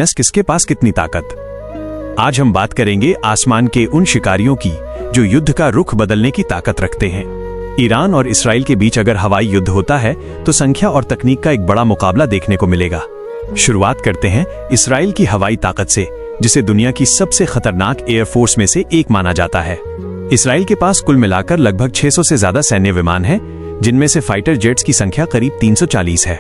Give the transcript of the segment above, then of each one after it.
किसके पास कितनी ताकत। आज हम बात करेंगे आसमान के उन शिकारियों की जो युद्ध का रुख बदलने की ताकत रखते हैं। ईरान और इसराइल के बीच अगर हवाई युद्ध होता है तो संख्या और तकनीक का एक बड़ा मुकाबला देखने को मिलेगा। शुरुआत करते हैं इसराइल की हवाई ताकत से, जिसे दुनिया की सबसे खतरनाक एयरफोर्स में से एक माना जाता है। इसराइल के पास कुल मिलाकर लगभग 600 से ज्यादा सैन्य विमान हैं, जिनमें से फाइटर जेट्स की संख्या करीब 340 है।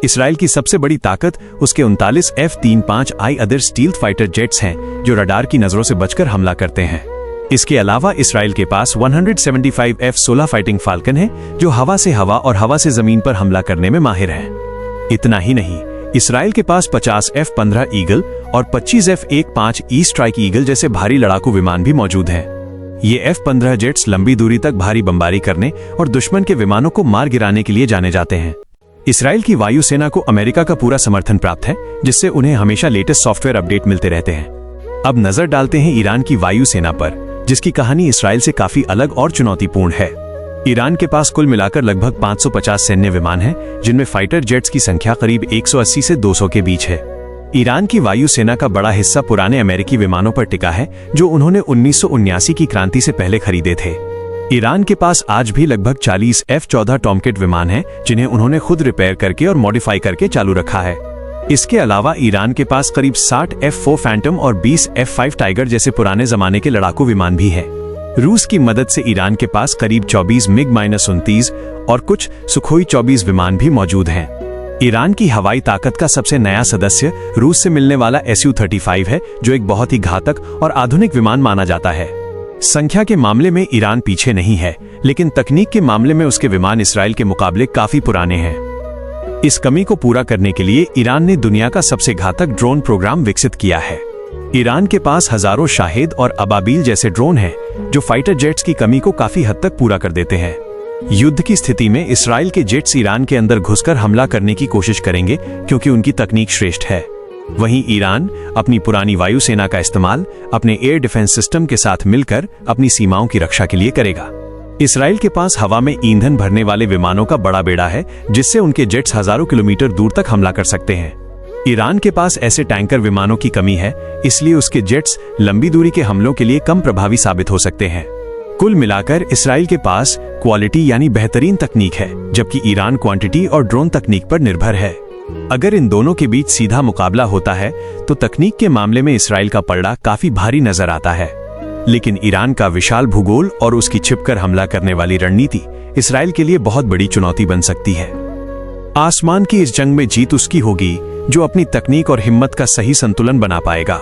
इसराइल की सबसे बड़ी ताकत उसके 39 F-35I other stealth fighter jets हैं, जो रडार की नजरों से बचकर हमला करते हैं। इसके अलावा इसराइल के पास 175 F-16 फाइटिंग फाल्कन है, जो हवा से हवा और हवा से जमीन पर हमला करने में माहिर हैं। इतना ही नहीं, इसराइल के पास 50 F-15 ईगल और 25 F-15E स्ट्राइक ईगल जैसे भारी लड़ाकू विमान भी मौजूद हैं। ये F-15 जेट्स लंबी दूरी तक भारी बमबारी करने और दुश्मन के विमानों को मार गिराने के लिए जाने जाते हैं। इसराइल की वायुसेना को अमेरिका का पूरा समर्थन प्राप्त है, जिससे उन्हें हमेशा लेटेस्ट सॉफ्टवेयर अपडेट मिलते रहते हैं। अब नजर डालते हैं ईरान की वायुसेना पर, जिसकी कहानी इसराइल से काफी अलग और चुनौतीपूर्ण है। ईरान के पास कुल मिलाकर लगभग 550 सैन्य विमान हैं, जिनमें फाइटर जेट्स की संख्या करीब 180 से 200 के बीच है। ईरान की वायुसेना का बड़ा हिस्सा पुराने अमेरिकी विमानों पर टिका है, जो उन्होंने 1979 की क्रांति से पहले खरीदे थे। ईरान के पास आज भी लगभग 40 F-14 टॉमकेट विमान हैं, जिन्हें उन्होंने खुद रिपेयर करके और मॉडिफाई करके चालू रखा है। इसके अलावा ईरान के पास करीब 60 F-4 फैंटम और 20 F-5 टाइगर जैसे पुराने जमाने के लड़ाकू विमान भी हैं। रूस की मदद से ईरान के पास करीब 24 MiG-29 और कुछ सुखोई 24 विमान भी मौजूद हैं। ईरान की हवाई ताकत का सबसे नया सदस्य रूस से मिलने वाला Su-35 है, जो एक बहुत ही घातक और आधुनिक विमान माना जाता है। संख्या के मामले में ईरान पीछे नहीं है, लेकिन तकनीक के मामले में उसके विमान इसराइल के मुकाबले काफी पुराने हैं। इस कमी को पूरा करने के लिए ईरान ने दुनिया का सबसे घातक ड्रोन प्रोग्राम विकसित किया है। ईरान के पास हजारों शाहिद और अबाबील जैसे ड्रोन हैं, जो फाइटर जेट्स की कमी को काफी हद तक पूरा कर देते हैं। युद्ध की स्थिति में इसराइल के जेट्स ईरान के अंदर घुसकर हमला करने की कोशिश करेंगे, क्योंकि उनकी तकनीक श्रेष्ठ है। वहीं ईरान अपनी पुरानी वायुसेना का इस्तेमाल अपने एयर डिफेंस सिस्टम के साथ मिलकर अपनी सीमाओं की रक्षा के लिए करेगा। इसराइल के पास हवा में ईंधन भरने वाले विमानों का बड़ा बेड़ा है, जिससे उनके जेट्स हजारों किलोमीटर दूर तक हमला कर सकते हैं। ईरान के पास ऐसे टैंकर विमानों की कमी है, इसलिए उसके जेट्स लंबी दूरी के हमलों के लिए कम प्रभावी साबित हो सकते हैं। कुल मिलाकर इसराइल के पास क्वालिटी यानी बेहतरीन तकनीक है, जबकि ईरान क्वांटिटी और ड्रोन तकनीक पर निर्भर है। अगर इन दोनों के बीच सीधा मुकाबला होता है तो तकनीक के मामले में इसराइल का पलड़ा काफी भारी नजर आता है, लेकिन ईरान का विशाल भूगोल और उसकी छिपकर हमला करने वाली रणनीति इसराइल के लिए बहुत बड़ी चुनौती बन सकती है। आसमान की इस जंग में जीत उसकी होगी जो अपनी तकनीक और हिम्मत का सही संतुलन बना पाएगा।